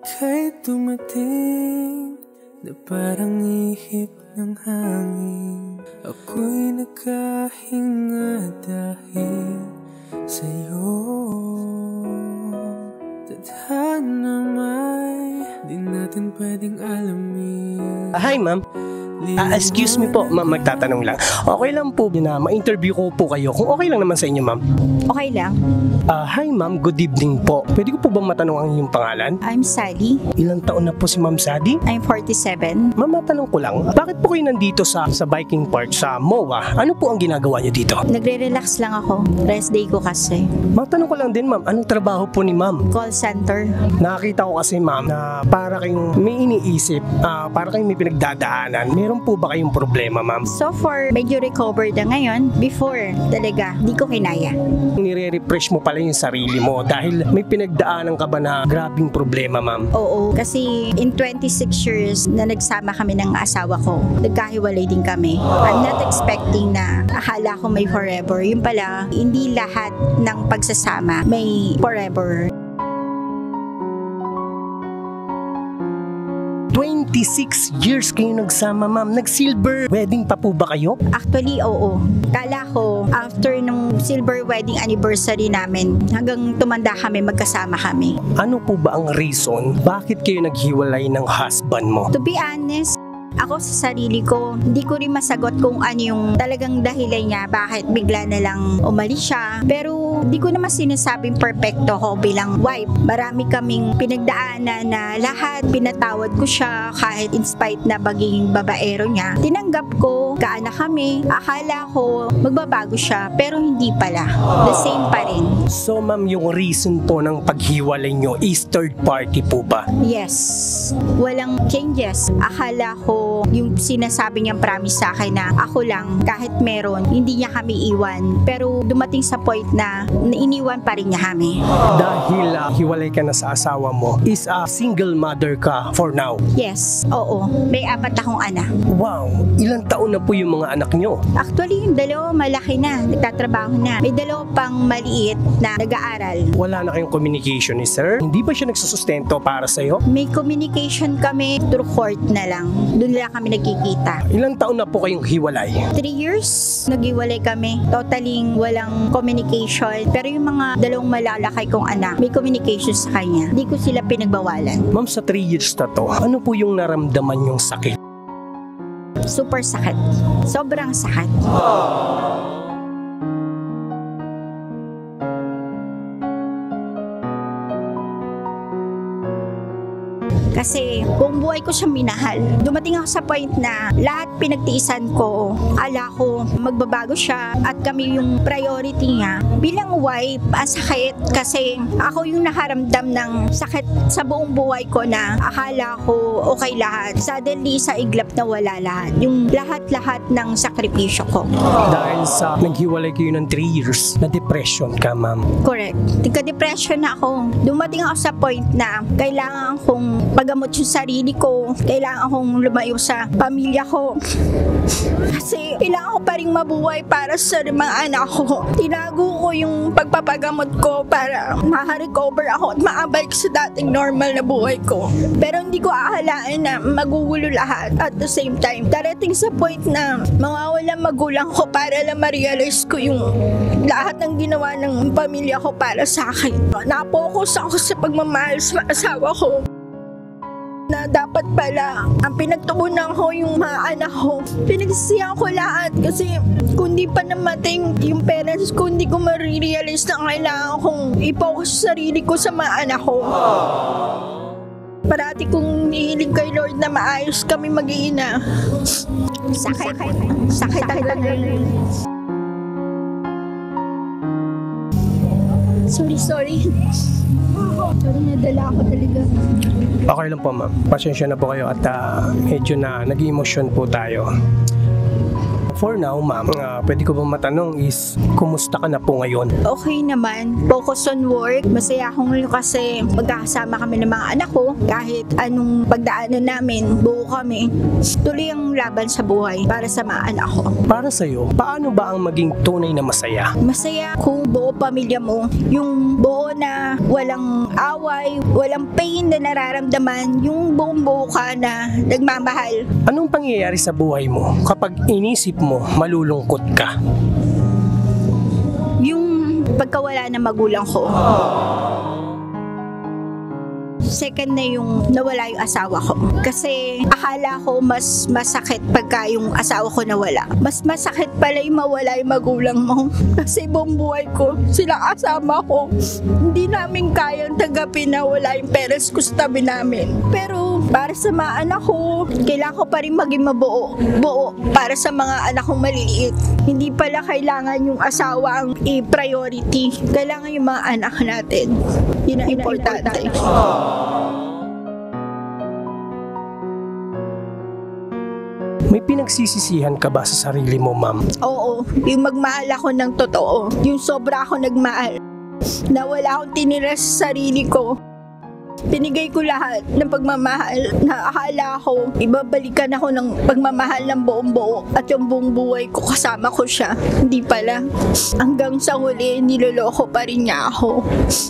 Ika'y dumating na parang ihip ng hangin. Ako'y nakahinga dahil sa'yo. Tadhana may di natin pwedeng alamin. Hi ma'am. Excuse me po, ma'am, magtatanong lang. Okay lang po na ma-interview ko po kayo kung okay lang naman sa inyo, ma'am. Okay lang. Hi ma'am, good evening po. Pwede ko po bang matanong ang inyong pangalan? I'm Sally. Ilang taon na po si Ma'am Sally? I'm 47. Ma'am, matanong ko lang, bakit po kayo nandito sa biking park sa MOA? Ano po ang ginagawa niyo dito? Nagre-relax lang ako. Rest day ko kasi. Matanong ko lang din ma'am, anong trabaho po ni ma'am? Call center. Nakakita ko kasi ma'am na para kayong may iniisip, para kayong may pinagdadaanan. Meron po ba kayong problema ma'am? So far, medyo recovered na ngayon. Before, talaga, di ko kinaya. Nire-refresh mo pala yung sarili mo dahil may pinagdaanan ka ba na grabing problema ma'am? Oo, kasi in 26 years na nagsama kami ng asawa ko, nagkahiwalay din kami. I'm not expecting na akala ko may forever. Yung pala, hindi lahat ng pagsasama may forever. 26 years kayo nagsama ma'am. Nag-silver wedding pa po ba kayo? Actually, oo. Kala ko, after nung silver wedding anniversary namin, hanggang tumanda kami, magkasama kami. Ano po ba ang reason bakit kayo naghiwalay ng husband mo? To be honest, ako sa sarili ko, hindi ko rin masagot kung ano yung talagang dahilan niya bakit bigla na lang umalis siya. Pero di ko naman sinasabing perfecto ko bilang wife. Marami kaming pinagdaanan na lahat pinatawad ko siya kahit in spite na baging babaero niya. Tinanggap ko, kaanak kami, akala ko magbabago siya pero hindi pala. The same pa rin. So ma'am, yung reason po ng paghiwalay nyo is third party po ba? Yes. Walang changes. Akala ko yung sinasabi niyang promise sa akin na ako lang, kahit meron, hindi niya kami iwan. Pero dumating sa point na iniwan pa rin niya kami. Dahil hiwalay ka na sa asawa mo, is a single mother ka for now? Yes, oo. May 4 akong anak. Wow! Ilang taon na po yung mga anak nyo? Actually, yung 2 malaki na, nagtatrabaho na. May 2 pang maliit na nag-aaral. Wala na kayong communication ni sir? Hindi ba siya nagsusustento para sa'yo? May communication kami through court na lang. Doon lang kami nagkikita. Ilang taon na po kayong hiwalay? 3 years, naghiwalay kami. Totaling walang communication. Pero yung mga 2 malalaki kong anak, may communication sa kanya. Hindi ko sila pinagbawalan. Ma'am, sa 3 years na to, ano po yung naramdaman yung sakit? Super sakit. Sobrang sakit. Kasi buong buhay ko siya minahal. Dumating ako sa point na lahat pinagtiisan ko, ala ko magbabago siya at kami yung priority niya. Bilang wife, sakit kasi ako yung nakaramdam ng sakit sa buong buhay ko na akala ko okay lahat. Suddenly sa iglap na wala lahat. Yung lahat-lahat ng sakripisyo ko. Dahil sa naghiwalay kayo ng 3 years, na depression ka ma'am. Correct. Tika-depression na ako. Dumating ako sa point na kailangan kong pagamot yung sarili ko. Kailangan kong lumayo sa pamilya ko. Kasi kailangan ko pa rin mabuhay para sa mga anak ko. Tinago ko yung pagpapagamot ko para makarecover ako at maabalik sa dating normal na buhay ko. Pero hindi ko ahalaan na magugulo lahat. At the same time, darating sa point na mawawalan magulang ko para lang ma-realize ko yung lahat ng ginawa ng pamilya ko para sa akin. Napokus ako sa pagmamahal sa asawa ko. Na dapat pala ang pinagtubunan ko yung mga anak ko. Pinagsisihan ko lahat kasi kung di pa namating yung parents ko, hindi ko marirealize na kailangan kong i-focus sa sarili ko sa mga anak ko. Parati kong nihiling kay Lord na maayos kami mag-iina. Sakit talaga. Sorry. Sorry, nadala ako talaga. Okay lang po ma'am. Pasensya na po kayo at medyo na nag-emotion po tayo. For now ma'am, pwede ko bang matanong is, kumusta ka na po ngayon? Okay naman. Focus on work. Masaya ako ngayon kasi magkakasama kami ng mga anak ko. Kahit anong pagdaanan namin, buo kami. Tuloy ang laban sa buhay para sa mga anak ko. Para sa'yo, paano ba ang maging tunay na masaya? Masaya kung buo pamilya mo. Yung buo na walang away, walang pain na nararamdaman. Yung buong-buo ka na nagmamahal. Anong pangyayari sa buhay mo kapag inisip mo malulungkot ka? Yung pagkawala ng magulang ko. Second na yung nawala yung asawa ko. Kasi akala ko mas masakit pagka yung asawa ko nawala. Mas masakit pala yung mawala yung magulang mo. Kasi buong buhay ko, sila kasama ko. Hindi namin kayang tanggapin na wala yung parents ko sa tabi namin. Pero para sa mga anak ko, kailangan ko pa rin maging mabuo. Buo para sa mga anak kong maliliit. Hindi pala kailangan yung asawa ang i-priority. Kailangan yung mga anak natin. Yun ang importante. May pinagsisisihan ka ba sa sarili mo, ma'am? Oo, yung magmahal ako ng totoo. Yung sobra ako nagmahal. Na wala akong tinira sa sarili ko. Binigay ko lahat ng pagmamahal na akala ko ibabalikan ako ng pagmamahal ng buong buo at yung buong buhay ko kasama ko siya. Hindi pala. Hanggang sa huli, niloloko pa rin niya ako.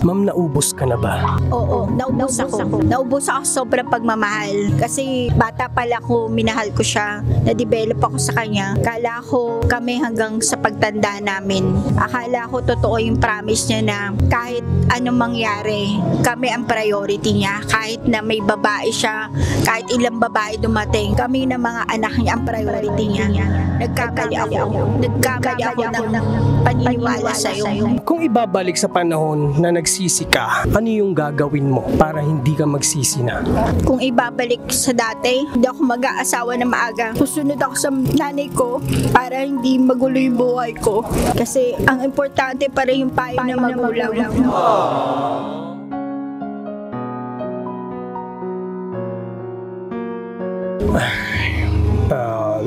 Ma'am, naubos ka na ba? Oo, naubos ako. Naubos ako sobrang pagmamahal. Kasi bata pala ko, minahal ko siya. Na-develop ako sa kanya. Akala ko kami hanggang sa pagtanda namin. Akala ko totoo yung promise niya na kahit anong mangyari, kami ang priority niya. Kahit na may babae siya, kahit ilang babae dumating, kami na mga anak niya ang priority niya. Nagkamali ako ng paniniwala sa'yo. Kung ibabalik sa panahon na nagsisi ka, ano yung gagawin mo para hindi ka magsisi na? Kung ibabalik sa dati, hindi ako mag-aasawa na maaga. Susunod ako sa nanay ko para hindi magulo yung buhay ko. Kasi ang importante pa rin yung payo ng magulang.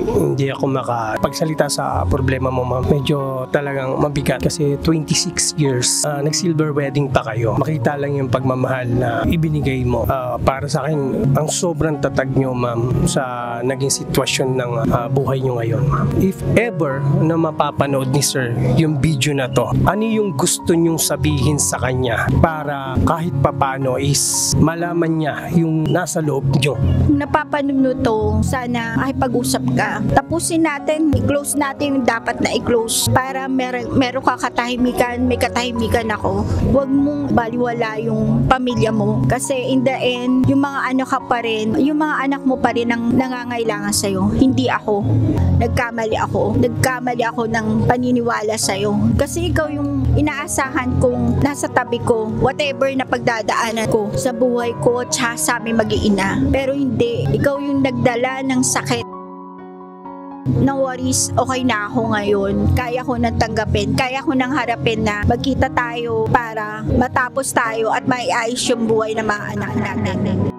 Hindi ako makapagsalita sa problema mo, ma'am. Medyo talagang mabigat kasi 26 years nag-silver wedding pa kayo. Makita lang yung pagmamahal na ibinigay mo. Para sa akin, ang sobrang tatag nyo, ma'am, sa naging sitwasyon ng buhay nyo ngayon, ma'am. If ever na mapapanood ni sir yung video na to, ano yung gusto nyong sabihin sa kanya para kahit papano is malaman niya yung nasa loob nyo? Kung napapanood mo to, sana ay pag-usap ka. Tapusin natin, i-close natin yung dapat na i-close para meron ka katahimikan, may katahimikan ako. Huwag mong baliwala yung pamilya mo kasi in the end, yung mga anak ka pa rin, yung mga anak mo pa rin ang nangangailangan sa'yo. Hindi ako. Nagkamali ako ng paniniwala sa'yo. Kasi ikaw yung inaasahan kong nasa tabi ko, whatever na pagdadaanan ko sa buhay ko at sa aming mag-iina. Pero hindi, ikaw yung nagdala ng sakit. No worries, okay na ako ngayon. Kaya ko nang tanggapin, kaya ko nang harapin na magkita tayo para matapos tayo at maiayos yung buhay ng mga anak natin.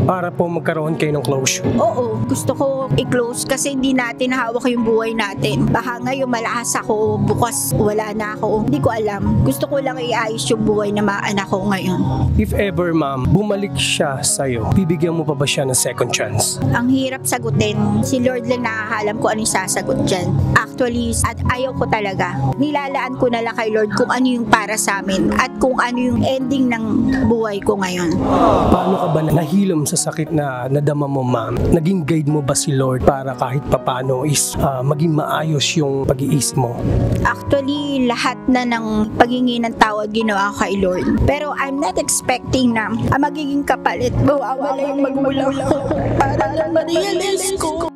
Para po magkaroon kayo ng closure. Oo, gusto ko i-close kasi hindi natin hawak yung buhay natin. Baka ngayon malakas ako, bukas wala na ako. Hindi ko alam. Gusto ko lang iayos yung buhay ng mga anak ko ngayon. If ever, ma'am, bumalik siya sa'yo, bibigyan mo pa ba siya ng second chance? Ang hirap sagutin. Si Lord lang nakakalam ko anong sasagot dyan. Actually, at ayaw ko talaga. Nilalaan ko na lang kay Lord kung ano yung para sa amin at kung ano yung ending ng buhay ko ngayon. Paano ka ba nahilom sa sakit na nadama mo, ma'am? Naging guide mo ba si Lord para kahit papano is maging maayos yung pag-iisip mo? Actually, lahat na ng paghingi ng tawad ginawa ko kay Lord. Pero I'm not expecting na ang magiging kapalit, mawawala yung magulang ko para lang ma-realize ko.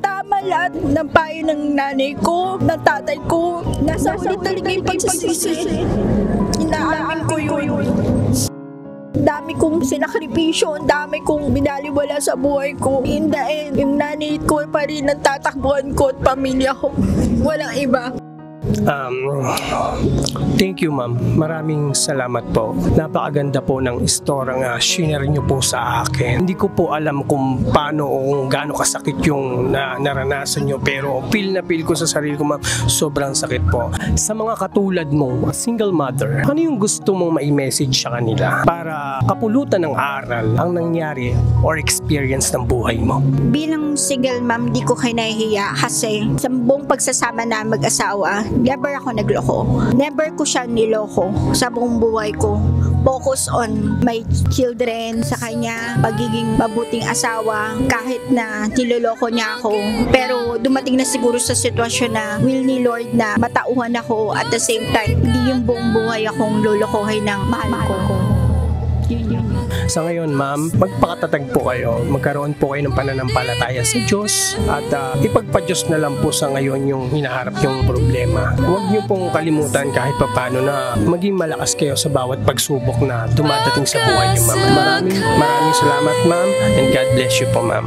Tama lahat ng payo ng nanay ko, ng tatay ko. Nasa huli talaga yung pagsisisi. Inaamin ko yun. Dami kong sinakripisyo, dami kong binaliwala sa buhay ko. In the end, yung nanay ko pa rin ang tatakbuhan ko at pamilya ko. Walang iba. Thank you, ma'am. Maraming salamat po. Napakaganda po ng istorang shinare nyo po sa akin. Hindi ko po alam kung paano o kung gaano kasakit yung naranasan nyo, pero feel na feel ko sa sarili ko, ma'am, sobrang sakit po. Sa mga katulad mo, single mother, ano yung gusto mong mai-message sa kanila para kapulutan ng aral ang nangyari or experience ng buhay mo? Bilang single mom, di ko kinahihiya kasi sa buong pagsasama na mag-asawa, never ako nagloko. Never ko siya niloko sa buong buhay ko. Focus on my children, sa kanya, pagiging mabuting asawa, kahit na niloloko niya ako. Pero dumating na siguro sa sitwasyon na will ni Lord na matauhan ako, at the same time, hindi yung buong buhay akong lolokohin ng mahal ko. Sa ngayon, ma'am, magpakatatag po kayo. Magkaroon po kayo ng pananampalataya sa Diyos at ipagpa-Diyos na lang po sa ngayon yung hinaharap yung problema. Huwag niyo pong kalimutan kahit papano na maging malakas kayo sa bawat pagsubok na dumadating sa buhay niyo, ma'am. Maraming salamat, ma'am, and God bless you po, ma'am.